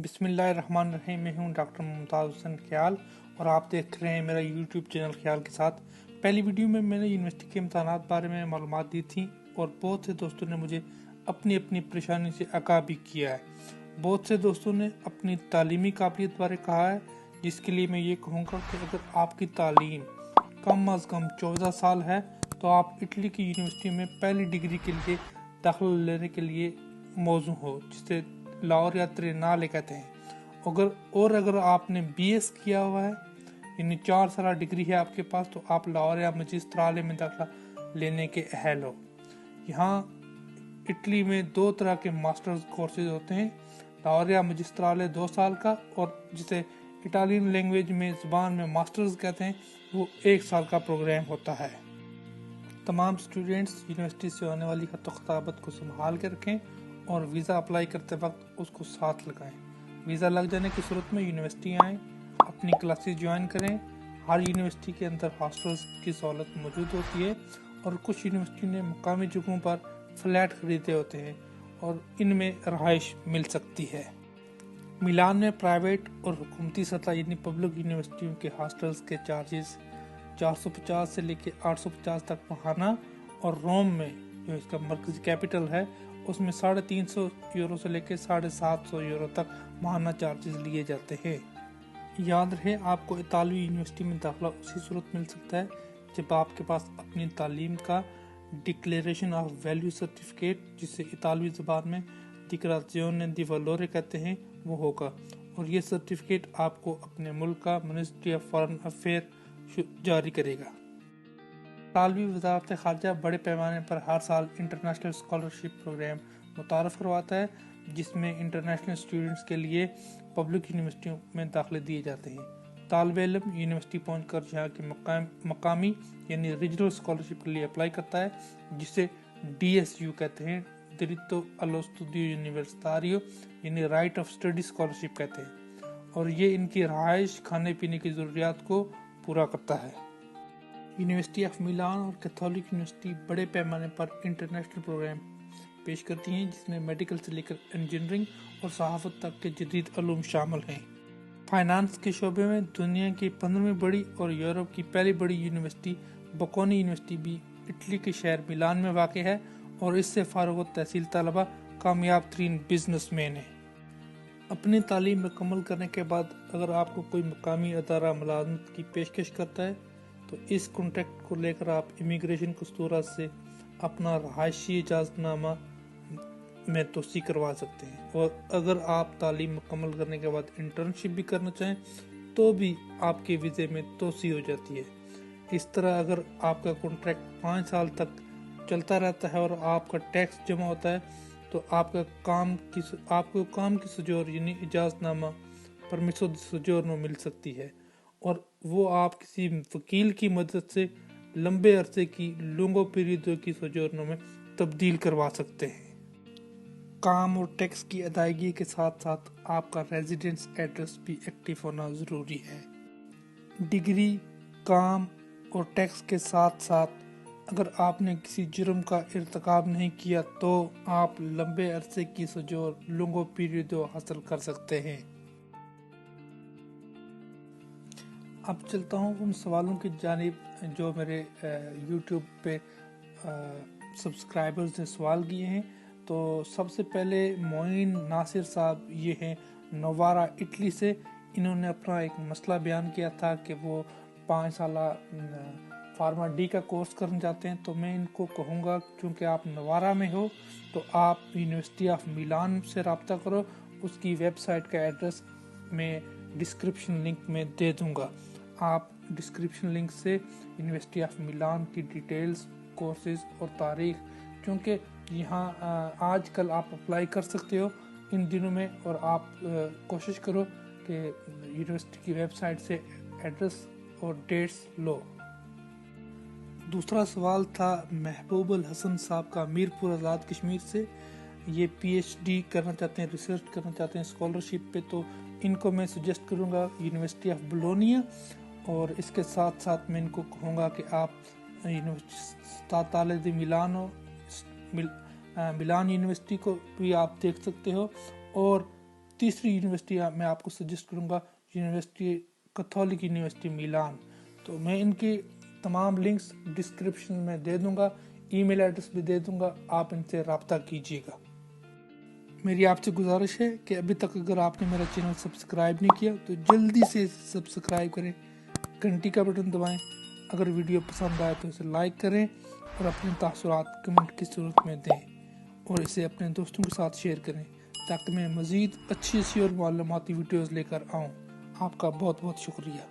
बिस्मिल्लाहिर्रहमानिर्रहीम। मैं हूं डॉक्टर मुमताज़ हुसैन ख्याल और आप देख रहे हैं मेरा यूट्यूब चैनल ख्याल के साथ। पहली वीडियो में मैंने यूनिवर्सिटी के इम्तहानात बारे में मालूमात दी थी और बहुत से दोस्तों ने मुझे अपनी अपनी परेशानी से आगाह भी किया है। बहुत से दोस्तों ने अपनी तालीमी काबिलियत बारे कहा है, जिसके लिए मैं ये कहूँगा कि अगर आपकी तालीम कम अज़ कम 14 साल है तो आप इटली की यूनिवर्सिटी में पहली डिग्री के लिए दाखिला लेने के लिए मौजू हो, जिसे लाहौर या त्रिनाले कहते हैं। अगर आपने बीएस किया हुआ है, यानी 4 साल डिग्री है आपके पास, तो आप लाहौर या मजिस्ट्राले में दाखिला लेने के अहल हो। यहाँ इटली में 2 तरह के मास्टर्स कोर्सेज होते हैं, लाहौर या मजिस्ट्राले 2 साल का, और जिसे इटालियन लैंग्वेज में ज़ुबान में मास्टर्स कहते हैं, वो 1 साल का प्रोग्राम होता है। तमाम स्टूडेंट्स यूनिवर्सिटी से होने वाली खत-ओ-ख़िताबत को संभाल के रखें और वीज़ा अप्लाई करते वक्त उसको साथ लगाएं। वीज़ा लग जाने की सूरत में यूनिवर्सिटी आएँ, अपनी क्लासेस ज्वाइन करें। हर यूनिवर्सिटी के अंदर हॉस्टल्स की सहूलत मौजूद होती है और कुछ यूनिवर्सिटी ने मुकामी जगहों पर फ्लैट खरीदे होते हैं और इनमें रहाइश मिल सकती है। मिलान में प्राइवेट और हुकूमती सतह यानी पब्लिक यूनिवर्सिटियों के हॉस्टल्स के चार्जेस 450 से लेकर 850 तक माहाना, और रोम में जो इसका मरकजी कैपिटल है उसमें 350 यूरो से लेकर 750 यूरो तक माहाना चार्जेस लिए जाते हैं। याद रहे, आपको इतालवी यूनिवर्सिटी में दाखिला उसी सूरत मिल सकता है जब आपके पास अपनी तालीम का डिक्लेरेशन ऑफ वैल्यू सर्टिफिकेट, जिसे इतालवी ज़बान में डिक्लेराzione di valore कहते हैं, वो होगा, और ये सर्टिफिकेट आपको अपने मुल्क का मिनिस्ट्री ऑफ फॉरेन अफेयर जारी करेगा। इतालवी वज़ारत ख़ारजा बड़े पैमाने पर हर साल इंटरनेशनल स्कॉलरशिप प्रोग्राम मुतारफ़ करवाता है, जिसमें इंटरनेशनल स्टूडेंट्स के लिए पब्लिक यूनिवर्सिटियों में दाखिले दिए जाते हैं। तालिब इल्म यूनिवर्सिटी पहुंचकर यहाँ की मकामी यानी रीजनल स्कॉलरशिप के लिए अप्लाई करता है, जिसे DSU कहते हैं, दिरित्तो allo studio universitario यानी राइट ऑफ स्टडी स्कॉलरशिप कहते हैं, और ये इनकी रहाइश, खाने पीने की ज़रूरियात को पूरा करता है। यूनिवर्सिटी ऑफ मिलान और कैथोलिक यूनिवर्सिटी बड़े पैमाने पर इंटरनेशनल प्रोग्राम पेश करती हैं, जिसमें मेडिकल से लेकर इंजीनियरिंग और सहाफ़त तक के जदीद उलूम शामिल हैं। फाइनेंस के शोबे में दुनिया की 15वीं बड़ी और यूरोप की पहली बड़ी यूनिवर्सिटी बोकोनी यूनिवर्सिटी भी इटली के शहर मिलान में वाक़ है, और इससे फारुग तहसील तलबा कामयाब तरीन बिजनेसमैन हैं। अपनी तालीम मुकम्मल करने के बाद अगर आपको कोई मकामी अदारा मुलाज़मत की पेशकश करता है तो इस कॉन्ट्रैक्ट को लेकर आप इमिग्रेशन कस्तूरा से अपना रहायशी इजाज़तनामा में तोसी करवा सकते हैं, और अगर आप तालीम मुकम्मल करने के बाद इंटर्नशिप भी करना चाहें तो भी आपके वीज़े में तोसी हो जाती है। इस तरह अगर आपका कॉन्ट्रैक्ट 5 साल तक चलता रहता है और आपका टैक्स जमा होता है तो आपको काम की सजोर यानी इजाज़तनामा परमिसो दी सजोर्नो मिल सकती है, और वो आप किसी वकील की मदद से लंबे अरसे की लुंगो पीरियडो की सजोर्नो में तब्दील करवा सकते हैं। काम और टैक्स की अदायगी के साथ साथ आपका रेजिडेंस एड्रेस भी एक्टिव होना ज़रूरी है। डिग्री, काम और टैक्स के साथ साथ अगर आपने किसी जुर्म का इर्तिकाब नहीं किया तो आप लंबे अरसे की सजोर लुंगो पीरियडो हासिल कर सकते हैं। अब चलता हूँ उन सवालों की जानिब जो मेरे YouTube पे सब्सक्राइबर्स ने सवाल किए हैं। तो सबसे पहले मोइन नासिर साहब, ये हैं नोवारा इटली से। इन्होंने अपना एक मसला बयान किया था कि वो 5 साल फार्मा डी का कोर्स करना चाहते हैं। तो मैं इनको कहूँगा, क्योंकि आप नवारा में हो तो आप यूनिवर्सिटी ऑफ मिलान से रब्ता करो। उसकी वेबसाइट का एड्रेस मैं डिस्क्रिप्शन लिंक में दे दूँगा। आप डिस्क्रिप्शन लिंक से यूनिवर्सिटी ऑफ मिलान की डिटेल्स, कोर्सेज और तारीख, क्योंकि यहाँ आजकल आप अप्लाई कर सकते हो इन दिनों में, और आप कोशिश करो कि यूनिवर्सिटी की वेबसाइट से एड्रेस और डेट्स लो। दूसरा सवाल था महबूब अल हसन साहब का मीरपुर आज़ाद कश्मीर से। ये PhD करना चाहते हैं, रिसर्च करना चाहते हैं स्कॉलरशिप पे। तो इनको मैं सजेस्ट करूँगा यूनिवर्सिटी ऑफ बोलोनिया, और इसके साथ साथ मैं इनको कहूँगा कि आप यूनिवर्सिटी मिलान यूनिवर्सिटी को भी आप देख सकते हो, और तीसरी यूनिवर्सिटी मैं आपको सजेस्ट करूँगा यूनिवर्सिटी कैथोलिक यूनिवर्सिटी मिलान। तो मैं इनके तमाम लिंक्स डिस्क्रिप्शन में दे दूँगा, ईमेल एड्रेस भी दे दूँगा, आप इनसे रब्ता कीजिएगा। मेरी आपसे गुजारिश है कि अभी तक अगर आपने मेरा चैनल सब्सक्राइब नहीं किया तो जल्दी से सब्सक्राइब करें, घंटी का बटन दबाएं। अगर वीडियो पसंद आए तो इसे लाइक करें और अपने तासुरात कमेंट की सूरत में दें और इसे अपने दोस्तों के साथ शेयर करें ताकि मैं मज़ीद अच्छी और मालूमाती वीडियोज़ लेकर आऊँ। आपका बहुत बहुत शुक्रिया।